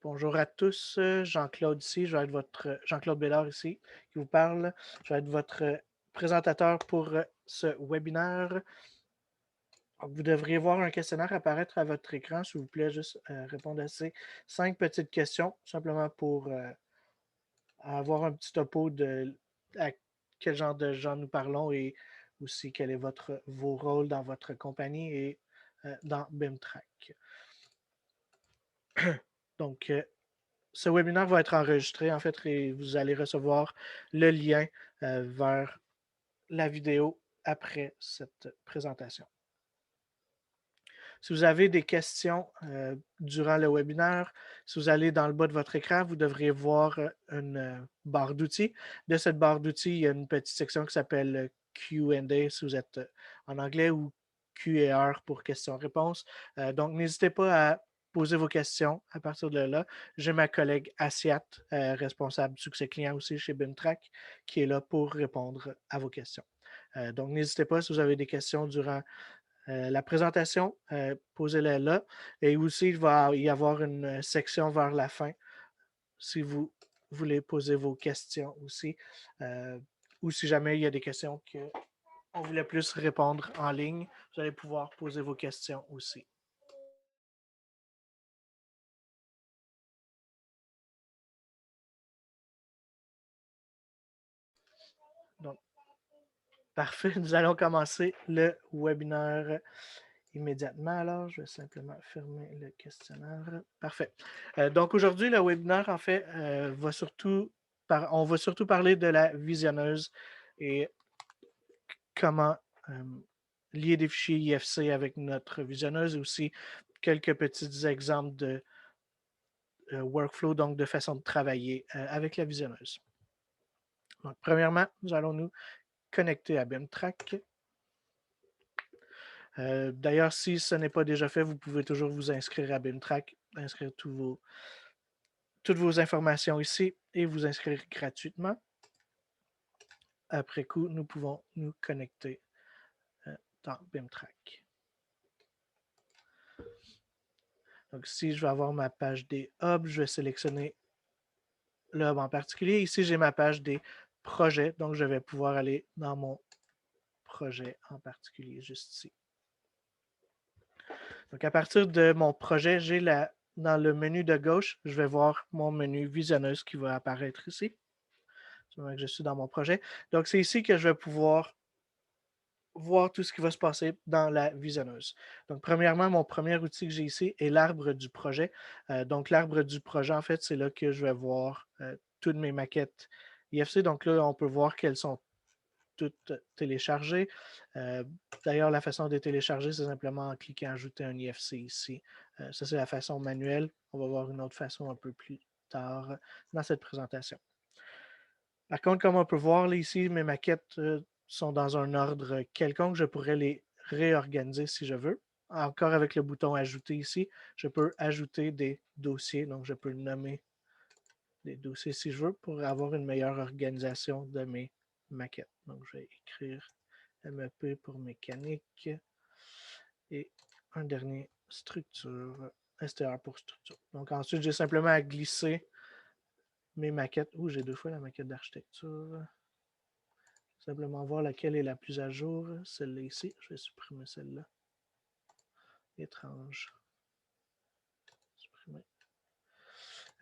Bonjour à tous, Jean-Claude ici, je vais être votre Jean-Claude Bédard ici qui vous parle. Je vais être votre présentateur pour ce webinaire. Donc, vous devriez voir un questionnaire apparaître à votre écran, s'il vous plaît, juste répondre à ces 5 petites questions, simplement pour avoir un petit topo de à quel genre de gens nous parlons et aussi quel est vos rôles dans votre compagnie et dans BIMTrack. Donc, ce webinaire va être enregistré, en fait, et vous allez recevoir le lien vers la vidéo après cette présentation. Si vous avez des questions durant le webinaire, si vous allez dans le bas de votre écran, vous devriez voir une barre d'outils. De cette barre d'outils, il y a une petite section qui s'appelle Q&A si vous êtes en anglais ou Q&R pour questions-réponses. Donc, n'hésitez pas à poser vos questions à partir de là. J'ai ma collègue Asiat, responsable succès client aussi chez BIMTrack, qui est là pour répondre à vos questions. Donc, n'hésitez pas si vous avez des questions durant la présentation, posez-la là. Et aussi, il va y avoir une section vers la fin si vous voulez poser vos questions aussi. Ou si jamais il y a des questions qu'on voulait plus répondre en ligne, vous allez pouvoir poser vos questions aussi. Donc, parfait. Nous allons commencer le webinaire immédiatement. Alors, je vais simplement fermer le questionnaire. Parfait. Donc, aujourd'hui, le webinaire, en fait, on va surtout parler de la visionneuse et comment lier des fichiers IFC avec notre visionneuse et aussi quelques petits exemples de workflow, donc de façon de travailler avec la visionneuse. Donc, premièrement, nous allons nous connecter à BIMTrack. D'ailleurs, si ce n'est pas déjà fait, vous pouvez toujours vous inscrire à BIMTrack, inscrire toutes vos informations ici et vous inscrire gratuitement. Après coup, nous pouvons nous connecter dans BIMTrack. Donc, si je vais avoir ma page des hubs, je vais sélectionner le hub en particulier. Ici, j'ai ma page des projets, donc je vais pouvoir aller dans mon projet en particulier, juste ici. Donc, à partir de mon projet, j'ai dans le menu de gauche, je vais voir mon menu visionneuse qui va apparaître ici. Que je suis dans mon projet. Donc, c'est ici que je vais pouvoir voir tout ce qui va se passer dans la visionneuse. Donc, premièrement, mon premier outil que j'ai ici est l'arbre du projet. Donc, l'arbre du projet, en fait, c'est là que je vais voir toutes mes maquettes IFC. Donc là, on peut voir qu'elles sont toutes téléchargées. D'ailleurs, la façon de télécharger, c'est simplement en cliquant Ajouter un IFC ici. Ça, c'est la façon manuelle. On va voir une autre façon un peu plus tard dans cette présentation. Par contre, comme on peut voir là, ici, mes maquettes sont dans un ordre quelconque. Je pourrais les réorganiser si je veux. Encore avec le bouton Ajouter ici, je peux ajouter des dossiers. Donc, je peux nommer des dossiers si je veux pour avoir une meilleure organisation de mes maquettes. Donc, je vais écrire MEP pour mécanique et un dernier structure, STR pour structure. Donc, ensuite, j'ai simplement à glisser mes maquettes. J'ai 2 fois la maquette d'architecture. Simplement voir laquelle est la plus à jour. Celle-là ici. Je vais supprimer celle-là. Étrange. Supprimer.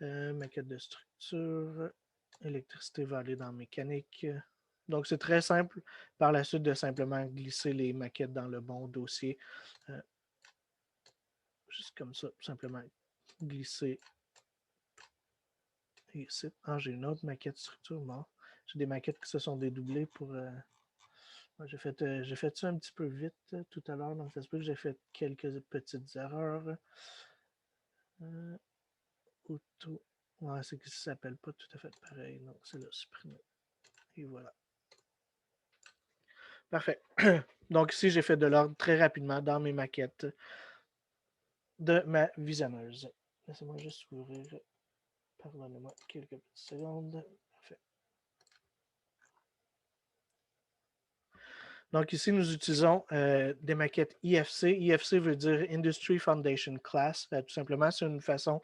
Maquette de structure. Électricité va aller dans mécanique. Donc, c'est très simple par la suite de simplement glisser les maquettes dans le bon dossier. Juste comme ça, simplement glisser ici. J'ai une autre maquette structure. Bon, j'ai des maquettes qui se sont dédoublées pour... j'ai fait ça un petit peu vite tout à l'heure, donc ça se peut que j'ai fait quelques petites erreurs. Auto. Ouais, c'est que ça s'appelle pas tout à fait pareil. Donc, c'est là, supprimer. Et voilà. Parfait. Donc, ici, j'ai fait de l'ordre très rapidement dans mes maquettes de ma visionneuse. Laissez-moi juste ouvrir. Pardonnez-moi quelques petites secondes. Parfait. Donc, ici, nous utilisons des maquettes IFC. IFC veut dire Industry Foundation Class. Tout simplement, c'est une façon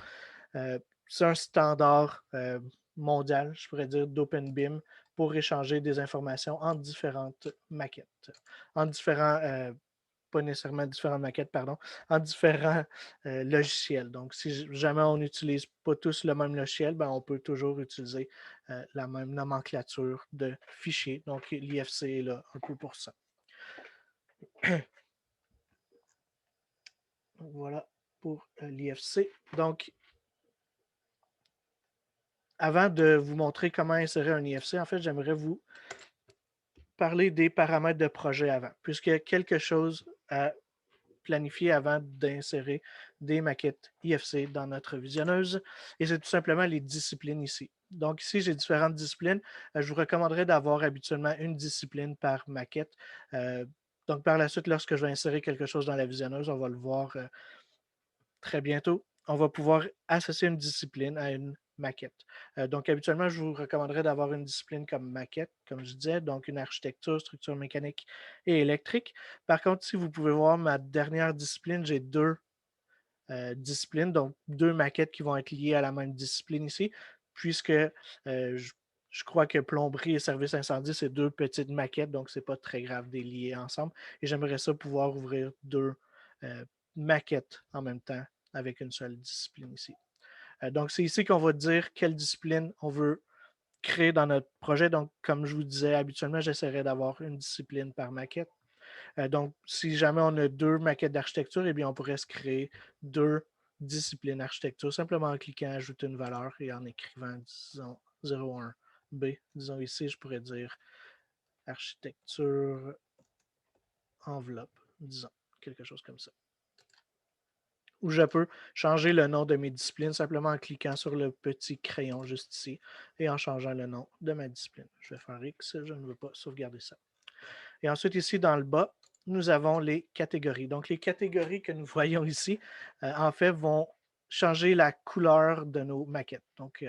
c'est un standard mondial, je pourrais dire, d'OpenBIM pour échanger des informations entre différentes maquettes, en différents, pas nécessairement différentes maquettes, pardon, en différents logiciels. Donc, si jamais on n'utilise pas tous le même logiciel, ben, on peut toujours utiliser la même nomenclature de fichiers. Donc, l'IFC est là un peu pour ça. Voilà pour l'IFC. Donc, avant de vous montrer comment insérer un IFC, en fait, j'aimerais vous parler des paramètres de projet avant, puisqu'il y a quelque chose à planifier avant d'insérer des maquettes IFC dans notre visionneuse, et c'est tout simplement les disciplines ici. Donc ici, j'ai différentes disciplines. Je vous recommanderais d'avoir habituellement une discipline par maquette. Donc par la suite, lorsque je vais insérer quelque chose dans la visionneuse, on va le voir très bientôt, on va pouvoir associer une discipline à une maquette. Donc, habituellement, je vous recommanderais d'avoir une discipline comme maquette, comme je disais, donc une architecture, structure mécanique et électrique. Par contre, si vous pouvez voir ma dernière discipline, j'ai deux disciplines, donc deux maquettes qui vont être liées à la même discipline ici, puisque je crois que plomberie et service incendie, c'est deux petites maquettes, donc ce n'est pas très grave de les lier ensemble. Et j'aimerais ça pouvoir ouvrir deux maquettes en même temps avec une seule discipline ici. Donc, c'est ici qu'on va dire quelle discipline on veut créer dans notre projet. Donc, comme je vous disais, habituellement, j'essaierai d'avoir une discipline par maquette. Donc, si jamais on a deux maquettes d'architecture, eh bien, on pourrait se créer deux disciplines architecture simplement en cliquant ajouter une valeur et en écrivant, disons, 01B. Disons ici, je pourrais dire architecture enveloppe, disons, quelque chose comme ça. Ou je peux changer le nom de mes disciplines simplement en cliquant sur le petit crayon juste ici et en changeant le nom de ma discipline. Je vais faire X, je ne veux pas sauvegarder ça. Et ensuite, ici, dans le bas, nous avons les catégories. Donc, les catégories que nous voyons ici, en fait, vont changer la couleur de nos maquettes. Donc,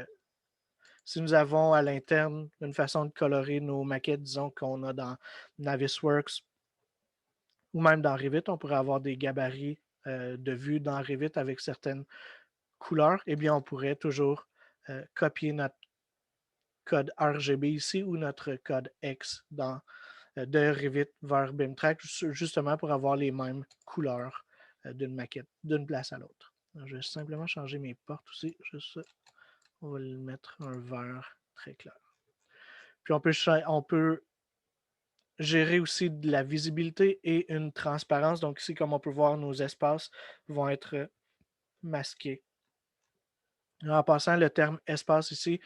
si nous avons à l'interne une façon de colorer nos maquettes, disons qu'on a dans Navisworks ou même dans Revit, on pourrait avoir des gabarits de vue dans Revit avec certaines couleurs, eh bien, on pourrait toujours copier notre code RGB ici ou notre code X de Revit vers BIMTrack, justement pour avoir les mêmes couleurs d'une maquette, d'une place à l'autre. Je vais simplement changer mes portes aussi. Juste, on va le mettre un vert très clair. Puis on peut gérer aussi de la visibilité et une transparence. Donc ici, comme on peut voir, nos espaces vont être masqués. En passant, le terme espace ici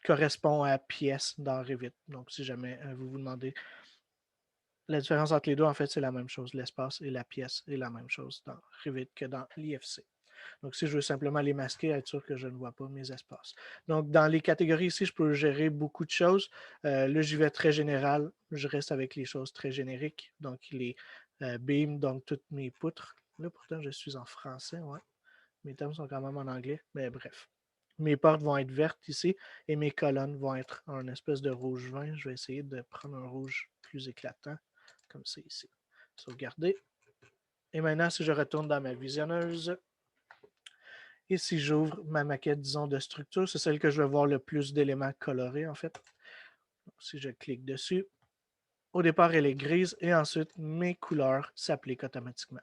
correspond à pièce dans Revit. Donc, si jamais vous vous demandez la différence entre les deux, en fait, c'est la même chose. L'espace et la pièce est la même chose dans Revit que dans l'IFC. Donc, si je veux simplement les masquer, être sûr que je ne vois pas mes espaces. Donc, dans les catégories ici, je peux gérer beaucoup de choses. Là, j'y vais très général. Je reste avec les choses très génériques. Donc, les beams, donc toutes mes poutres. Là, pourtant, je suis en français, ouais. Mes termes sont quand même en anglais, mais bref. Mes portes vont être vertes ici et mes colonnes vont être en espèce de rouge vin. Je vais essayer de prendre un rouge plus éclatant, comme c'est ici. Sauvegarder. Et maintenant, si je retourne dans ma visionneuse, et si j'ouvre ma maquette, disons, de structure, c'est celle que je vais voir le plus d'éléments colorés, en fait. Donc, si je clique dessus, au départ, elle est grise et ensuite, mes couleurs s'appliquent automatiquement.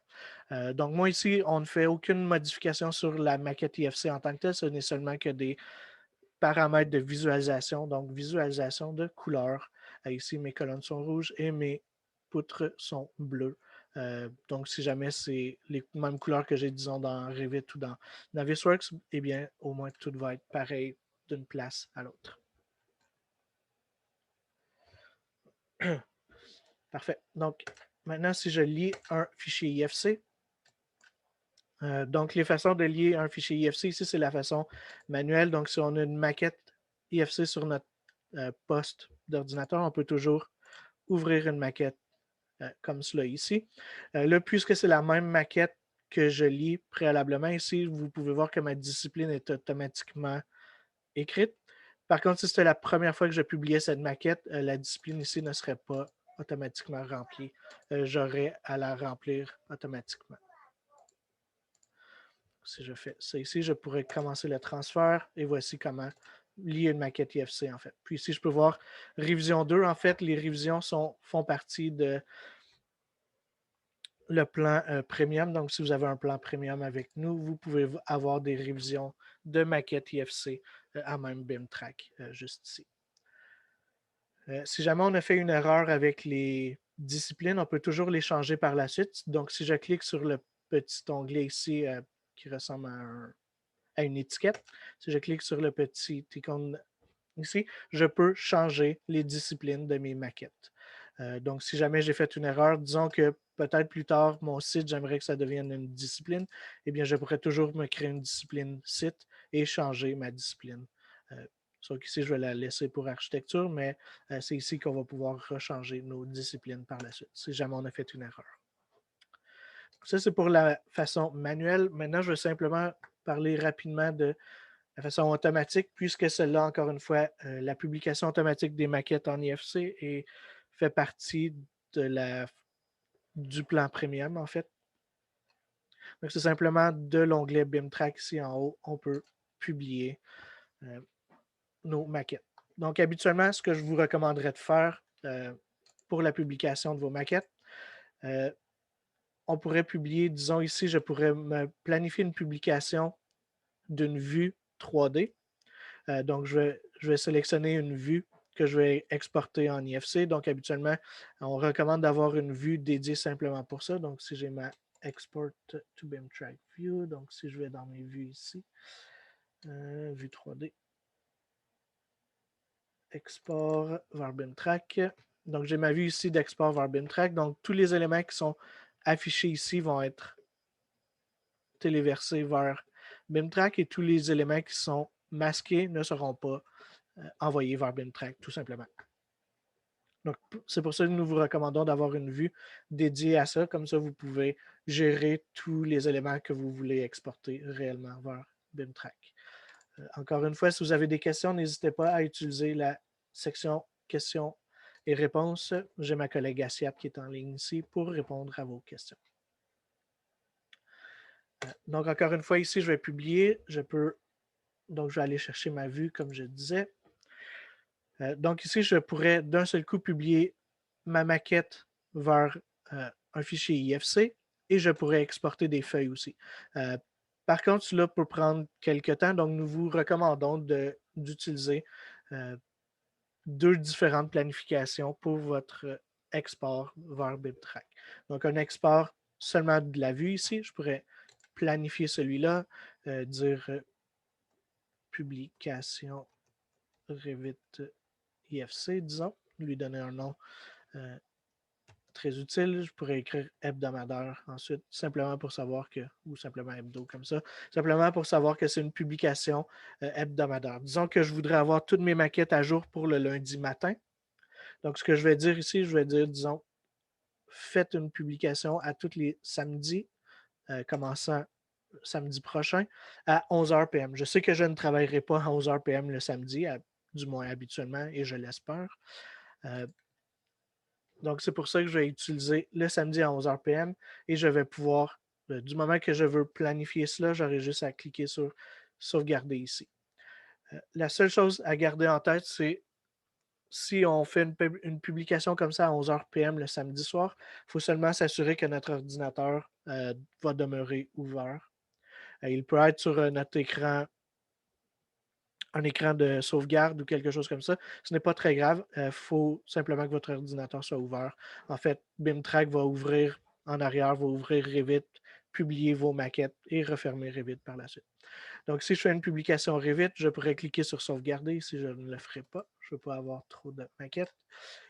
Donc, moi, ici, on ne fait aucune modification sur la maquette IFC en tant que telle. Ce n'est seulement que des paramètres de visualisation, donc visualisation de couleurs. Ici, mes colonnes sont rouges et mes poutres sont bleues. Donc, si jamais c'est les mêmes couleurs que j'ai, disons, dans Revit ou dans Navisworks, eh bien, au moins, tout va être pareil d'une place à l'autre. Parfait. Donc, maintenant, si je lis un fichier IFC, donc les façons de lier un fichier IFC, ici, c'est la façon manuelle. Donc, si on a une maquette IFC sur notre poste d'ordinateur, on peut toujours ouvrir une maquette comme cela ici. Là, puisque c'est la même maquette que je lis préalablement ici, vous pouvez voir que ma discipline est automatiquement écrite. Par contre, si c'était la première fois que je publiais cette maquette, la discipline ici ne serait pas automatiquement remplie. J'aurais à la remplir automatiquement. Si je fais ça ici, je pourrais commencer le transfert et voici comment lier une maquette IFC en fait. Puis ici, je peux voir révision 2. En fait, les révisions font partie de le plan premium. Donc, si vous avez un plan premium avec nous, vous pouvez avoir des révisions de maquette IFC à même BIMTrack, juste ici. Si jamais on a fait une erreur avec les disciplines, on peut toujours les changer par la suite. Donc, si je clique sur le petit onglet ici qui ressemble à une étiquette, si je clique sur le petit icône ici, je peux changer les disciplines de mes maquettes. Donc, si jamais j'ai fait une erreur, disons que peut-être plus tard, mon site, j'aimerais que ça devienne une discipline, eh bien, je pourrais toujours me créer une discipline site et changer ma discipline. Sauf qu'ici, je vais la laisser pour architecture, mais c'est ici qu'on va pouvoir rechanger nos disciplines par la suite, si jamais on a fait une erreur. Ça, c'est pour la façon manuelle. Maintenant, je vais simplement parler rapidement de la façon automatique, puisque celle-là, encore une fois, la publication automatique des maquettes en IFC fait partie du plan premium, en fait. Donc, c'est simplement de l'onglet BIMTrack ici en haut, on peut publier nos maquettes. Donc, habituellement, ce que je vous recommanderais de faire pour la publication de vos maquettes, on pourrait publier, disons ici, je pourrais me planifier une publication d'une vue 3D. Donc, je vais sélectionner une vue que je vais exporter en IFC. Donc, habituellement, on recommande d'avoir une vue dédiée simplement pour ça. Donc, si j'ai ma Export to BIMTrack View, donc si je vais dans mes vues ici, vue 3D, export vers BIMTrack. Donc, j'ai ma vue ici d'export vers BIMTrack. Donc, tous les éléments qui sont affichés ici vont être téléversés vers BIMTrack et tous les éléments qui sont masqués ne seront pas envoyés vers BIMTrack, tout simplement. Donc, c'est pour ça que nous vous recommandons d'avoir une vue dédiée à ça. Comme ça, vous pouvez gérer tous les éléments que vous voulez exporter réellement vers BIMTrack. Encore une fois, si vous avez des questions, n'hésitez pas à utiliser la section questions et réponses. J'ai ma collègue Assiap qui est en ligne ici pour répondre à vos questions. Donc, encore une fois, ici, je vais publier. Donc, je vais aller chercher ma vue, comme je disais. Donc, ici, je pourrais d'un seul coup publier ma maquette vers un fichier IFC et je pourrais exporter des feuilles aussi. Par contre, cela peut prendre quelques temps, donc nous vous recommandons d'utiliser deux différentes planifications pour votre export vers BibTrack. Donc, un export seulement de la vue ici, je pourrais planifier celui-là, dire publication Revit IFC, disons, lui donner un nom très utile. Je pourrais écrire hebdomadaire ensuite, simplement pour savoir que, ou simplement hebdo comme ça, simplement pour savoir que c'est une publication hebdomadaire. Disons que je voudrais avoir toutes mes maquettes à jour pour le lundi matin. Donc, ce que je vais dire ici, je vais dire, disons, faites une publication à tous les samedis, commençant samedi prochain à 11h PM. Je sais que je ne travaillerai pas à 11h PM le samedi, du moins habituellement, et je l'espère. Donc, c'est pour ça que je vais utiliser le samedi à 11h PM et je vais pouvoir, du moment que je veux planifier cela, j'aurai juste à cliquer sur sauvegarder ici. La seule chose à garder en tête, c'est si on fait une publication comme ça à 11h PM le samedi soir, il faut seulement s'assurer que notre ordinateur va demeurer ouvert. Il peut être sur notre écran un écran de sauvegarde ou quelque chose comme ça. Ce n'est pas très grave. Il faut simplement que votre ordinateur soit ouvert. En fait, BIMTrack va ouvrir en arrière, va ouvrir Revit, publier vos maquettes et refermer Revit par la suite. Donc, si je fais une publication Revit, je pourrais cliquer sur sauvegarder si je ne le ferai pas. Je ne veux pas avoir trop de maquettes.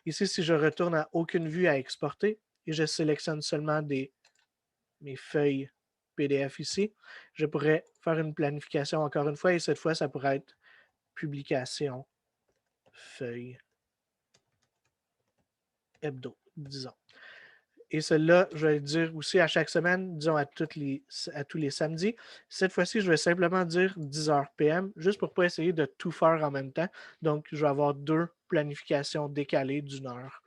Ici, si je retourne à aucune vue à exporter et je sélectionne seulement mes feuilles PDF ici, je pourrais faire une planification encore une fois et cette fois, ça pourrait être publication, feuille, hebdo, disons. Et celle-là, je vais le dire aussi à chaque semaine, disons à tous les samedis. Cette fois-ci, je vais simplement dire 10h PM, juste pour ne pas essayer de tout faire en même temps. Donc, je vais avoir deux planifications décalées d'une heure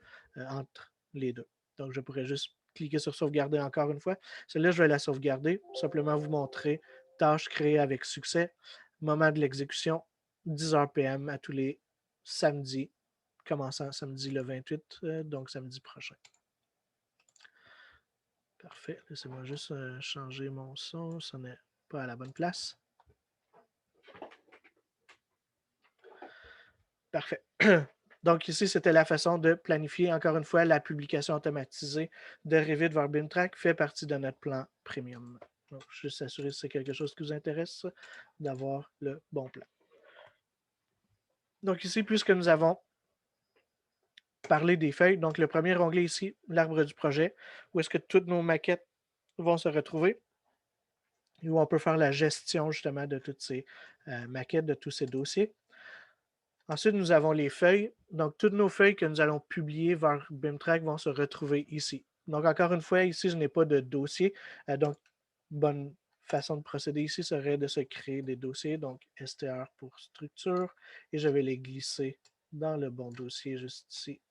entre les deux. Donc, je pourrais juste cliquer sur sauvegarder encore une fois. Celle-là, je vais la sauvegarder, simplement vous montrer tâche créée avec succès. Moment de l'exécution, 10h PM à tous les samedis, commençant samedi le 28, donc samedi prochain. Parfait. Laissez-moi juste changer mon son. Ça n'est pas à la bonne place. Parfait. Donc ici, c'était la façon de planifier, encore une fois, la publication automatisée de Revit vers BIMTrack fait partie de notre plan premium. Donc, juste s'assurer si c'est quelque chose qui vous intéresse, d'avoir le bon plan. Donc ici, puisque nous avons parlé des feuilles, donc le premier onglet ici, l'arbre du projet, où est-ce que toutes nos maquettes vont se retrouver, et où on peut faire la gestion justement de toutes ces maquettes, de tous ces dossiers. Ensuite, nous avons les feuilles. Donc, toutes nos feuilles que nous allons publier vers BIMTrack vont se retrouver ici. Donc, encore une fois, ici, je n'ai pas de dossier. Donc, bonne façon de procéder ici serait de se créer des dossiers. Donc, STR pour structure. Et je vais les glisser dans le bon dossier juste ici.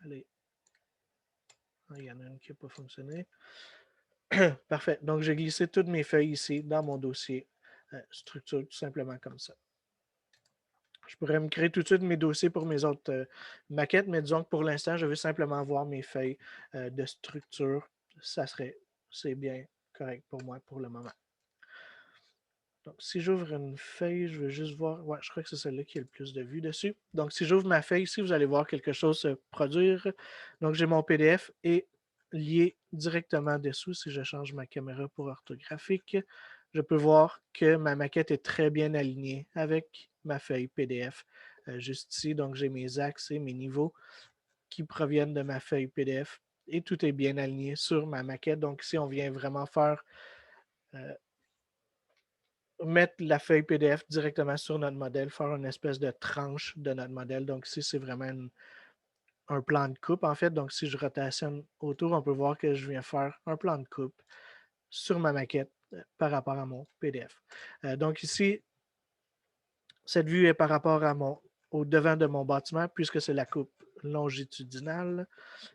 Allez. Ah, il y en a une qui n'a pas fonctionné. Parfait. Donc, j'ai glissé toutes mes feuilles ici dans mon dossier structure, tout simplement comme ça. Je pourrais me créer tout de suite mes dossiers pour mes autres maquettes, mais disons que pour l'instant, je veux simplement voir mes feuilles de structure. C'est bien correct pour moi pour le moment. Donc, si j'ouvre une feuille, je veux juste voir. Ouais, je crois que c'est celle-là qui a le plus de vues dessus. Donc, si j'ouvre ma feuille ici, vous allez voir quelque chose se produire. Donc, j'ai mon PDF et lié directement dessous. Si je change ma caméra pour orthographique, je peux voir que ma maquette est très bien alignée avec ma feuille PDF. Juste ici, donc j'ai mes axes et mes niveaux qui proviennent de ma feuille PDF et tout est bien aligné sur ma maquette. Donc, ici, on vient vraiment faire mettre la feuille PDF directement sur notre modèle, faire une espèce de tranche de notre modèle. Donc, ici, c'est vraiment un plan de coupe, en fait. Donc, si je rotationne autour, on peut voir que je viens faire un plan de coupe sur ma maquette par rapport à mon PDF. Donc, ici, cette vue est par rapport au devant de mon bâtiment, puisque c'est la coupe longitudinale.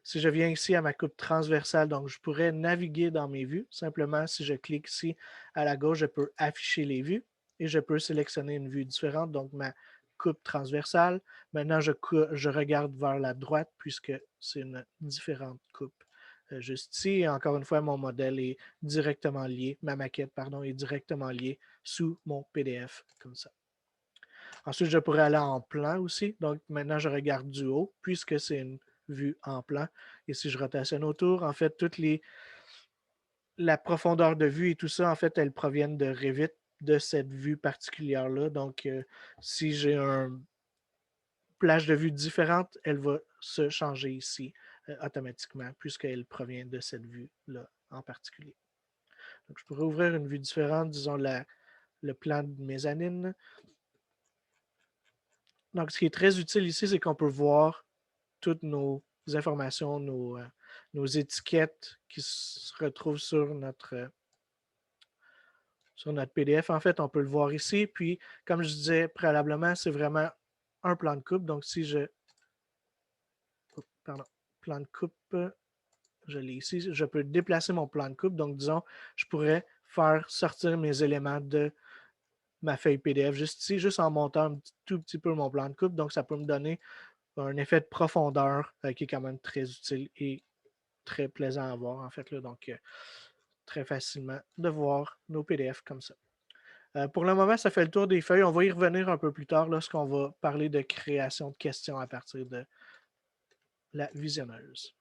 Si je viens ici à ma coupe transversale, donc je pourrais naviguer dans mes vues. Simplement, si je clique ici à la gauche, je peux afficher les vues et je peux sélectionner une vue différente, donc ma coupe transversale. Maintenant, je regarde vers la droite puisque c'est une différente coupe. Juste ici, et encore une fois, mon modèle est directement lié, ma maquette, pardon, est directement liée sous mon PDF, comme ça. Ensuite, je pourrais aller en plan aussi. Donc, maintenant, je regarde du haut, puisque c'est une vue en plan. Et si je rotationne autour, en fait, la profondeur de vue et tout ça, en fait, elles proviennent de Revit, de cette vue particulière-là. Donc, si j'ai une plage de vue différente, elle va se changer ici automatiquement, puisqu'elle provient de cette vue-là en particulier. Donc, je pourrais ouvrir une vue différente, disons le plan de mezzanine. Donc, ce qui est très utile ici, c'est qu'on peut voir toutes nos informations, nos étiquettes qui se retrouvent sur notre PDF. En fait, on peut le voir ici. Puis, comme je disais préalablement, c'est vraiment un plan de coupe. Donc, si je... Pardon, plan de coupe, je l'ai ici. Je peux déplacer mon plan de coupe. Donc, disons, je pourrais faire sortir mes éléments de ma feuille PDF juste ici, juste en montant tout petit peu mon plan de coupe. Donc, ça peut me donner un effet de profondeur qui est quand même très utile et très plaisant à voir, en fait. Là, donc, très facilement de voir nos PDF comme ça. Pour le moment, ça fait le tour des feuilles. On va y revenir un peu plus tard lorsqu'on va parler de création de questions à partir de la visionneuse.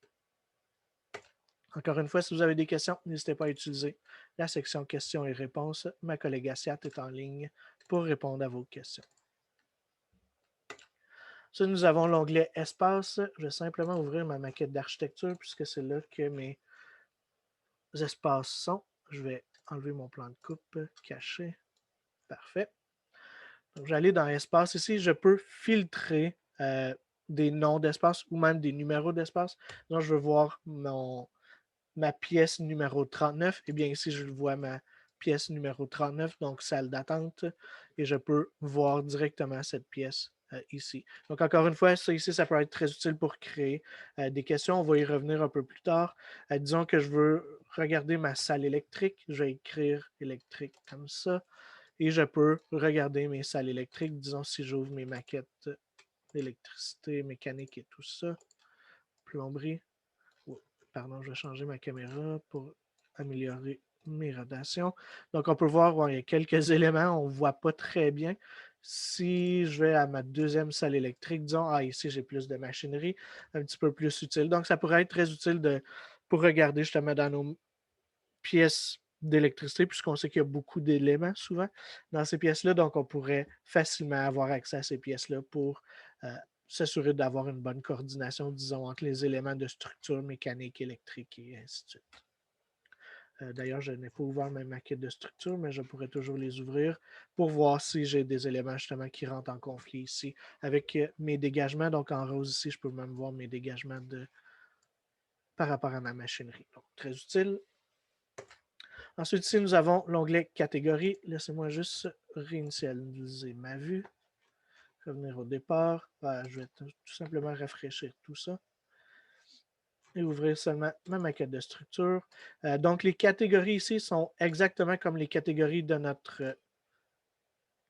Encore une fois, si vous avez des questions, n'hésitez pas à utiliser la section questions et réponses. Ma collègue Asiat est en ligne pour répondre à vos questions. Ça, nous avons l'onglet Espace. Je vais simplement ouvrir ma maquette d'architecture puisque c'est là que mes espaces sont. Je vais enlever mon plan de coupe caché. Parfait. Donc, je vais aller dans Espace. Ici, je peux filtrer des noms d'espace ou même des numéros d'espace. Donc, je veux voir ma pièce numéro 39. Eh bien, ici, je vois ma pièce numéro 39, donc salle d'attente. Et je peux voir directement cette pièce ici. Donc, encore une fois, ça ici, ça peut être très utile pour créer des questions. On va y revenir un peu plus tard. Disons que je veux regarder ma salle électrique. Je vais écrire électrique comme ça. Et je peux regarder mes salles électriques. Disons si j'ouvre mes maquettes d'électricité, mécanique et tout ça. Plomberie. Oh, pardon, je vais changer ma caméra pour améliorer mes rotations. Donc, on peut voir, il y a quelques éléments, on ne voit pas très bien. Si je vais à ma deuxième salle électrique, disons, ici, j'ai plus de machinerie, un petit peu plus utile. Donc, ça pourrait être très utile pour regarder justement dans nos pièces d'électricité, puisqu'on sait qu'il y a beaucoup d'éléments souvent dans ces pièces-là. Donc, on pourrait facilement avoir accès à ces pièces-là pour s'assurer d'avoir une bonne coordination, disons, entre les éléments de structure mécanique, électrique et ainsi de suite. D'ailleurs, je n'ai pas ouvert mes maquettes de structure, mais je pourrais toujours les ouvrir pour voir si j'ai des éléments justement qui rentrent en conflit ici avec mes dégagements. Donc, en rose ici, je peux même voir mes dégagements par rapport à ma machinerie. Donc, très utile. Ensuite, ici, nous avons l'onglet catégorie. Laissez-moi juste réinitialiser ma vue. Revenir au départ. Je vais tout simplement rafraîchir tout ça. Et ouvrir seulement ma maquette de structure. Donc, les catégories ici sont exactement comme les catégories de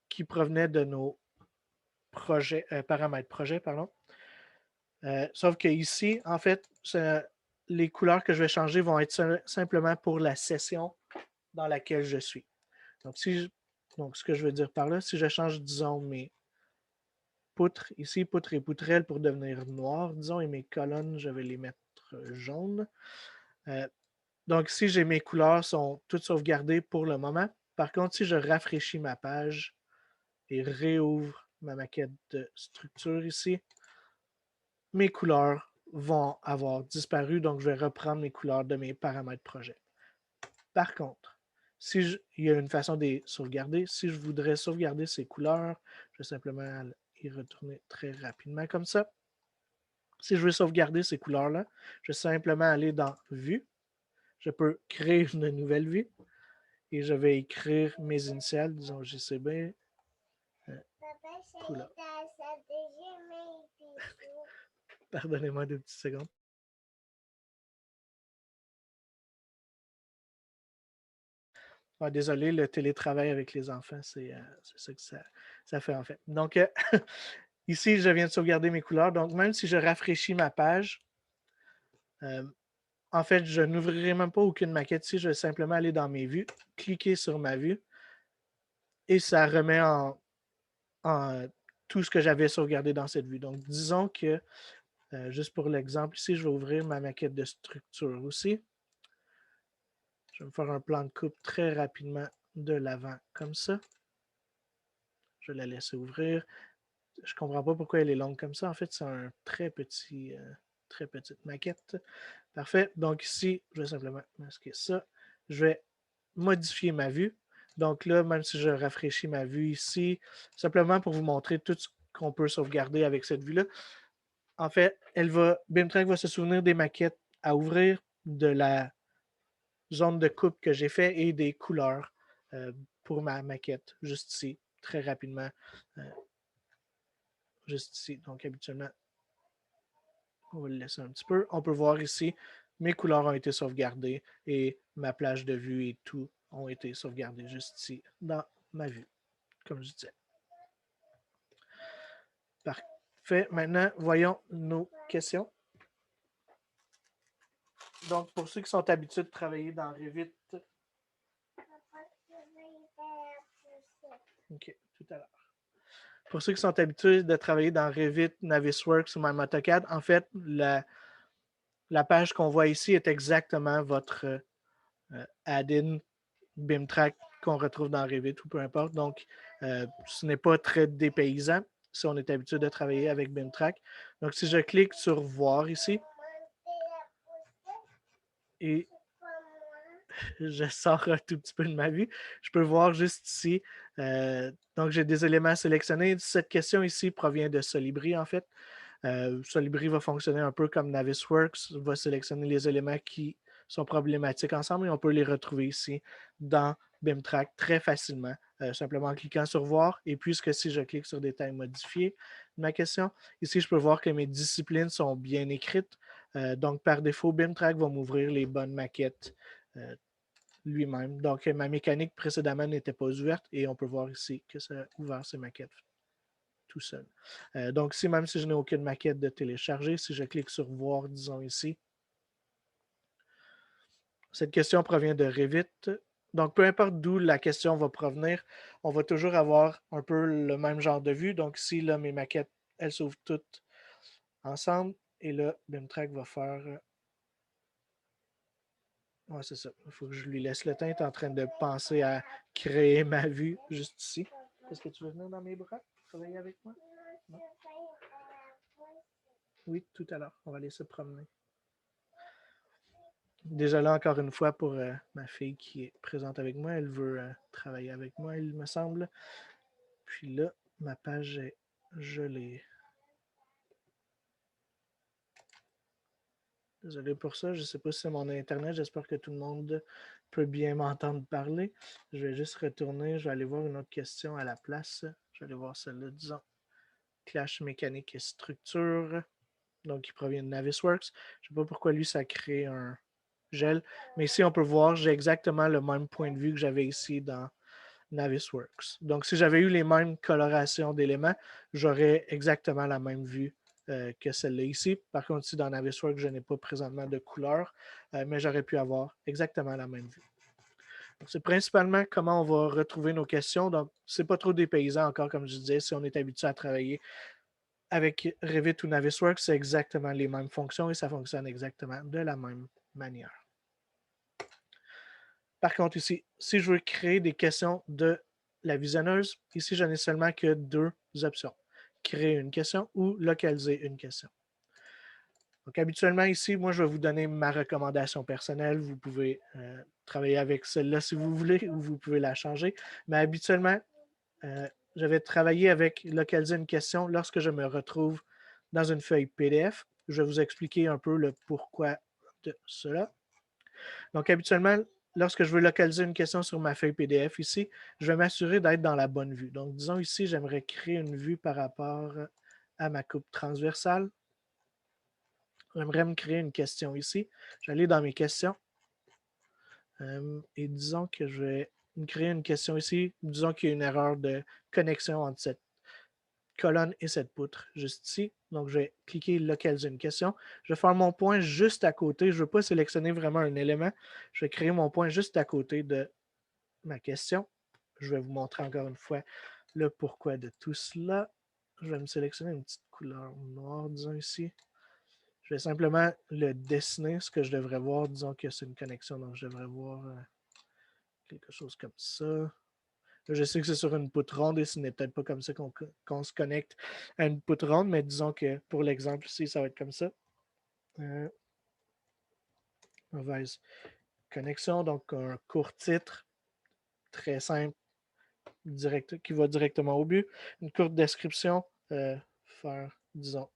qui provenaient de nos paramètres projet. Sauf que ici, en fait, les couleurs que je vais changer vont être simplement pour la session dans laquelle je suis. Donc, ce que je veux dire par là, si je change, disons, mes poutres, ici, poutres et poutrelles pour devenir noires, disons, et mes colonnes, je vais les mettre jaunes. Donc, ici, j'ai mes couleurs sont toutes sauvegardées pour le moment. Par contre, si je rafraîchis ma page et réouvre ma maquette de structure ici, mes couleurs vont avoir disparu, donc je vais reprendre mes couleurs de mes paramètres projet. Par contre, il y a une façon de les sauvegarder. Si je voudrais sauvegarder ces couleurs, je vais simplement y retourner très rapidement comme ça. Si je veux sauvegarder ces couleurs-là, je vais simplement aller dans Vue. Je peux créer une nouvelle vue et je vais écrire mes initiales, disons JCB. Pardonnez-moi 2 petites secondes. Désolé, le télétravail avec les enfants, c'est ça que ça fait en fait. Donc, ici, je viens de sauvegarder mes couleurs. Donc, même si je rafraîchis ma page, en fait, je n'ouvrirai même pas aucune maquette ici. Je vais simplement aller dans mes vues, cliquer sur ma vue et ça remet en tout ce que j'avais sauvegardé dans cette vue. Donc, disons que, juste pour l'exemple ici, je vais ouvrir ma maquette de structure aussi. Je vais me faire un plan de coupe très rapidement de l'avant comme ça. Je vais la laisser ouvrir. Je ne comprends pas pourquoi elle est longue comme ça. En fait, c'est un très petite maquette. Parfait. Donc ici, je vais simplement masquer ça. Je vais modifier ma vue. Donc là, même si je rafraîchis ma vue ici, simplement pour vous montrer tout ce qu'on peut sauvegarder avec cette vue-là. En fait, BIMTrack va se souvenir des maquettes à ouvrir, de la zone de coupe que j'ai fait et des couleurs pour ma maquette, juste ici, très rapidement. Juste ici. Donc, habituellement, on va le laisser un petit peu. On peut voir ici, mes couleurs ont été sauvegardées et ma plage de vue et tout ont été sauvegardés juste ici, dans ma vue, comme je disais. Parfait. Maintenant, voyons nos questions. Donc, pour ceux qui sont habitués de travailler dans Revit, OK, tout à l'heure. Pour ceux qui sont habitués de travailler dans Revit, Navisworks ou même AutoCAD, en fait, la page qu'on voit ici est exactement votre add-in BIMTrack qu'on retrouve dans Revit ou peu importe. Donc, ce n'est pas très dépaysant si on est habitué de travailler avec BIMTrack. Donc, si je clique sur Voir ici, et je sors un tout petit peu de ma vue, je peux voir juste ici. Donc, j'ai des éléments sélectionnés. Cette question ici provient de Solibri, en fait. Solibri va fonctionner un peu comme Navisworks, va sélectionner les éléments qui sont problématiques ensemble et on peut les retrouver ici dans BIMTrack très facilement, simplement en cliquant sur Voir. Et puisque si je clique sur Détails modifiés, ma question, ici je peux voir que mes disciplines sont bien écrites. Donc par défaut, BIMTrack va m'ouvrir les bonnes maquettes lui-même. Donc, ma mécanique précédemment n'était pas ouverte et on peut voir ici que ça a ouvert ses maquettes tout seul. Donc, ici, même si je n'ai aucune maquette de télécharger, si je clique sur voir, disons ici, cette question provient de Revit. Donc, peu importe d'où la question va provenir, on va toujours avoir un peu le même genre de vue. Donc, ici, là, mes maquettes, elles s'ouvrent toutes ensemble. Et là, BIMTrack va faire... Ouais, c'est ça. Il faut que je lui laisse le temps. Il est en train de penser à créer ma vue juste ici. Est-ce que tu veux venir dans mes bras travailler avec moi? Non? Oui, tout à l'heure. On va aller se promener. Désolé encore une fois pour ma fille qui est présente avec moi. Elle veut travailler avec moi, il me semble. Puis là, ma page est gelée. Désolé pour ça. Je ne sais pas si c'est mon Internet. J'espère que tout le monde peut bien m'entendre parler. Je vais juste retourner. Je vais aller voir une autre question à la place. Je vais aller voir celle-là, disons. Clash mécanique et structure. Donc, qui provient de Navisworks. Je ne sais pas pourquoi lui, ça crée un gel. Mais ici, on peut voir, j'ai exactement le même point de vue que j'avais ici dans Navisworks. Donc, si j'avais eu les mêmes colorations d'éléments, j'aurais exactement la même vue que celle-là ici. Par contre, ici, dans Navisworks, je n'ai pas présentement de couleur, mais j'aurais pu avoir exactement la même vue. C'est principalement comment on va retrouver nos questions. Donc, ce n'est pas trop dépaysant encore, comme je disais, si on est habitué à travailler avec Revit ou Navisworks, c'est exactement les mêmes fonctions et ça fonctionne exactement de la même manière. Par contre, ici, si je veux créer des questions de la visionneuse, ici, je n'ai seulement que deux options. Créer une question ou localiser une question. Donc, habituellement, ici, moi, je vais vous donner ma recommandation personnelle. Vous pouvez travailler avec celle-là si vous voulez ou vous pouvez la changer. Mais habituellement, je vais travailler avec localiser une question lorsque je me retrouve dans une feuille PDF. Je vais vous expliquer un peu le pourquoi de cela. Donc, habituellement, lorsque je veux localiser une question sur ma feuille PDF ici, je vais m'assurer d'être dans la bonne vue. Donc, disons ici, j'aimerais créer une vue par rapport à ma coupe transversale. J'aimerais me créer une question ici. Je vais aller dans mes questions. Et disons que je vais me créer une question ici. Disons qu'il y a une erreur de connexion entre cette colonne et cette poutre juste ici. Donc, je vais cliquer localiser une question. Je vais faire mon point juste à côté. Je ne veux pas sélectionner vraiment un élément. Je vais créer mon point juste à côté de ma question. Je vais vous montrer encore une fois le pourquoi de tout cela. Je vais me sélectionner une petite couleur noire, disons ici. Je vais simplement le dessiner, ce que je devrais voir. Disons que c'est une connexion, donc je devrais voir quelque chose comme ça. Je sais que c'est sur une poutre ronde et ce n'est peut-être pas comme ça qu'on se connecte à une poutre ronde, mais disons que pour l'exemple ici, ça va être comme ça. Mauvaise connexion, donc un court titre, très simple, direct, qui va directement au but. Une courte description, faire, disons,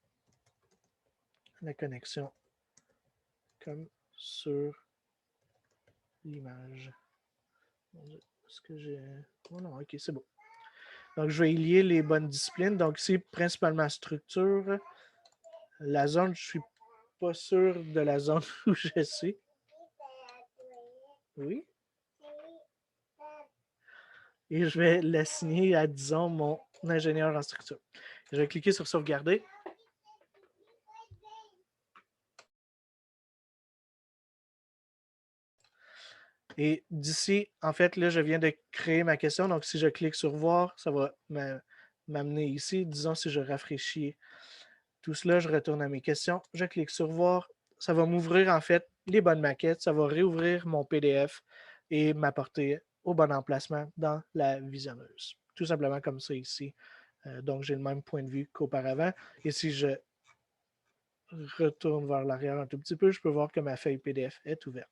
la connexion comme sur l'image. Est-ce que j'ai... Oh non, ok, c'est bon. Donc, je vais y lier les bonnes disciplines. Donc, ici, principalement structure. La zone, je ne suis pas sûr de la zone où je suis. Oui. Et je vais l'assigner à, disons, mon ingénieur en structure. Je vais cliquer sur sauvegarder. Et d'ici, en fait, là, je viens de créer ma question. Donc, si je clique sur voir, ça va m'amener ici. Disons, si je rafraîchis tout cela, je retourne à mes questions. Je clique sur voir. Ça va m'ouvrir, en fait, les bonnes maquettes. Ça va réouvrir mon PDF et m'apporter au bon emplacement dans la visionneuse. Tout simplement comme ça ici. Donc, j'ai le même point de vue qu'auparavant. Et si je retourne vers l'arrière un tout petit peu, je peux voir que ma feuille PDF est ouverte.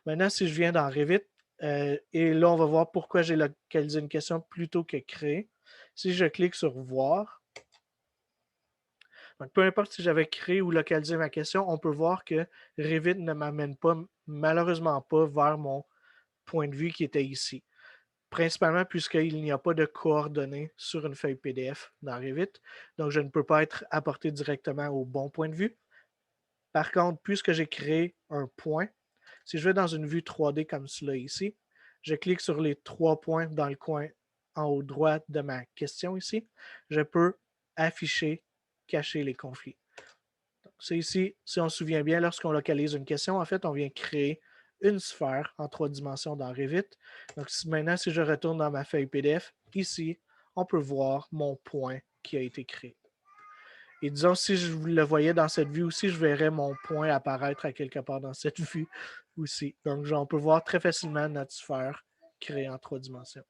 Maintenant, si je viens dans Revit, et là, on va voir pourquoi j'ai localisé une question plutôt que créer. Si je clique sur voir, donc peu importe si j'avais créé ou localisé ma question, on peut voir que Revit ne m'amène pas, malheureusement pas, vers mon point de vue qui était ici. Principalement puisqu'il n'y a pas de coordonnées sur une feuille PDF dans Revit. Donc, je ne peux pas être apporté directement au bon point de vue. Par contre, puisque j'ai créé un point, Si je vais dans une vue 3D comme cela ici, je clique sur les 3 points dans le coin en haut droit de ma question ici. Je peux afficher, cacher les conflits. C'est ici, si on se souvient bien, lorsqu'on localise une question, en fait, on vient créer une sphère en 3 dimensions dans Revit. Donc maintenant, si je retourne dans ma feuille PDF, ici, on peut voir mon point qui a été créé. Et disons, si je le voyais dans cette vue aussi, je verrais mon point apparaître à quelque part dans cette vue aussi. Donc, on peut voir très facilement notre sphère créée en 3 dimensions.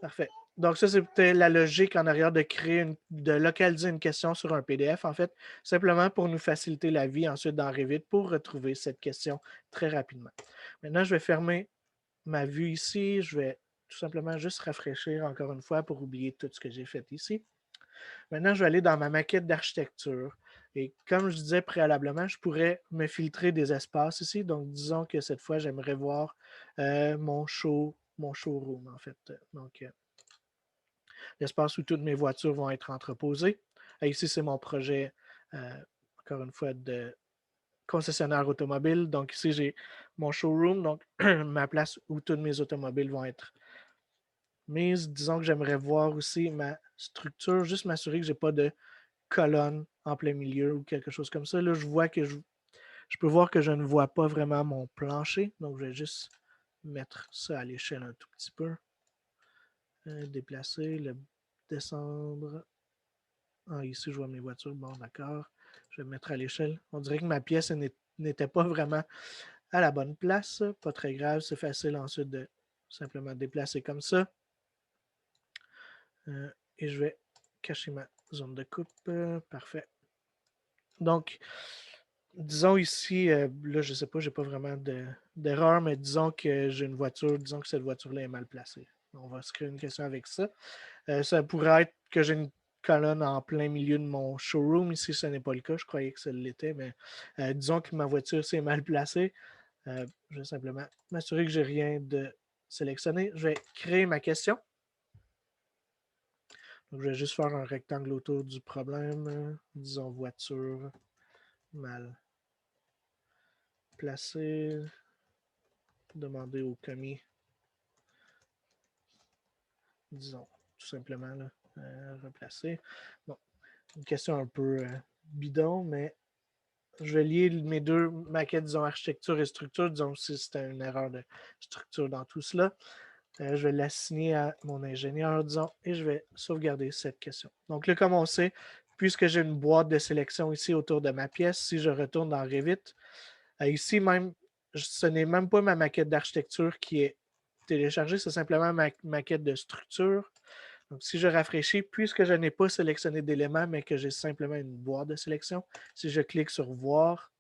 Parfait. Donc, ça, c'est peut-être la logique en arrière de localiser une question sur un PDF, en fait, simplement pour nous faciliter la vie ensuite dans Revit pour retrouver cette question très rapidement. Maintenant, je vais fermer ma vue ici. Je vais tout simplement juste rafraîchir encore une fois pour oublier tout ce que j'ai fait ici. Maintenant, je vais aller dans ma maquette d'architecture. Et comme je disais préalablement, je pourrais me filtrer des espaces ici. Donc, disons que cette fois, j'aimerais voir mon showroom, en fait. Donc, l'espace où toutes mes voitures vont être entreposées. Et ici, c'est mon projet, encore une fois, de concessionnaire automobile. Donc, ici, j'ai mon showroom, donc ma place où toutes mes automobiles vont être mises. Disons que j'aimerais voir aussi ma structure, juste m'assurer que je n'ai pas de colonne en plein milieu ou quelque chose comme ça. Là, je vois que je peux voir que je ne vois pas vraiment mon plancher. Donc, je vais juste mettre ça à l'échelle un tout petit peu. Déplacer, le descendre. Ah, ici, je vois mes voitures. Bon, d'accord. Je vais mettre à l'échelle. On dirait que ma pièce n'était pas vraiment à la bonne place. Pas très grave. C'est facile ensuite de simplement déplacer comme ça. Et je vais cacher ma zone de coupe. Parfait. Donc, disons ici, là, je ne sais pas, je n'ai pas vraiment d'erreur, mais disons que j'ai une voiture, disons que cette voiture-là est mal placée. On va se créer une question avec ça. Ça pourrait être que j'ai une colonne en plein milieu de mon showroom. Ici, ce n'est pas le cas. Je croyais que ça l'était, mais disons que ma voiture s'est mal placée. Je vais simplement m'assurer que je n'ai rien de sélectionné. Je vais créer ma question. Donc, je vais juste faire un rectangle autour du problème. Disons voiture mal placée. Demander au commis, disons, tout simplement, là, replacer. Bon, une question un peu bidon, mais je vais lier mes deux maquettes, disons, architecture et structure, disons si c'était une erreur de structure dans tout cela. Je vais l'assigner à mon ingénieur, disons, et je vais sauvegarder cette question. Donc là, comme on sait, puisque j'ai une boîte de sélection ici autour de ma pièce, si je retourne dans Revit, ici même, ce n'est même pas ma maquette d'architecture qui est téléchargée, c'est simplement ma maquette de structure. Donc, si je rafraîchis, puisque je n'ai pas sélectionné d'éléments, mais que j'ai simplement une boîte de sélection, si je clique sur Voir,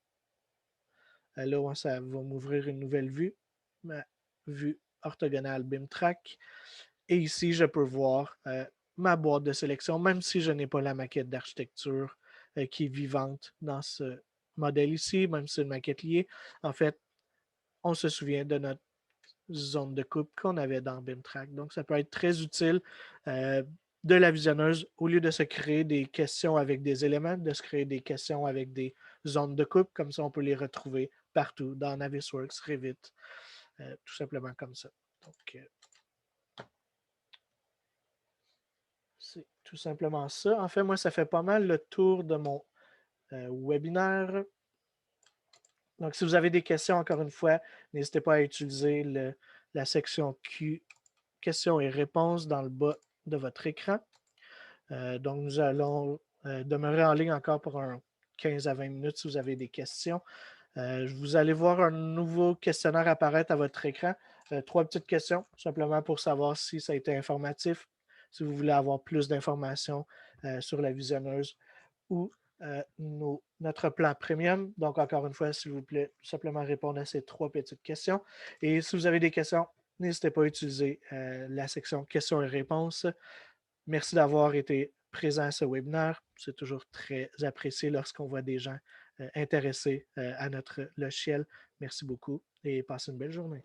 là, ça va m'ouvrir une nouvelle vue, ma vue orthogonale BIMTrack. Et ici, je peux voir ma boîte de sélection, même si je n'ai pas la maquette d'architecture qui est vivante dans ce modèle ici, même si c'est une maquette liée. En fait, on se souvient de notre zone de coupe qu'on avait dans BIMTrack. Donc, ça peut être très utile de la visionneuse, au lieu de se créer des questions avec des éléments, de se créer des questions avec des zones de coupe. Comme ça, on peut les retrouver partout dans Navisworks, Revit, tout simplement comme ça. Donc, c'est tout simplement ça. En fait, moi, ça fait pas mal le tour de mon webinaire. Donc, si vous avez des questions, encore une fois, n'hésitez pas à utiliser la section Q, questions et réponses dans le bas de votre écran. Donc, nous allons demeurer en ligne encore pour 15 à 20 minutes si vous avez des questions. Vous allez voir un nouveau questionnaire apparaître à votre écran. 3 petites questions, simplement pour savoir si ça a été informatif, si vous voulez avoir plus d'informations sur la visionneuse ou notre plan premium. Donc, encore une fois, s'il vous plaît, simplement répondre à ces 3 petites questions. Et si vous avez des questions, n'hésitez pas à utiliser la section questions et réponses. Merci d'avoir été présent à ce webinaire. C'est toujours très apprécié lorsqu'on voit des gens intéressés à notre logiciel. Merci beaucoup et passez une belle journée.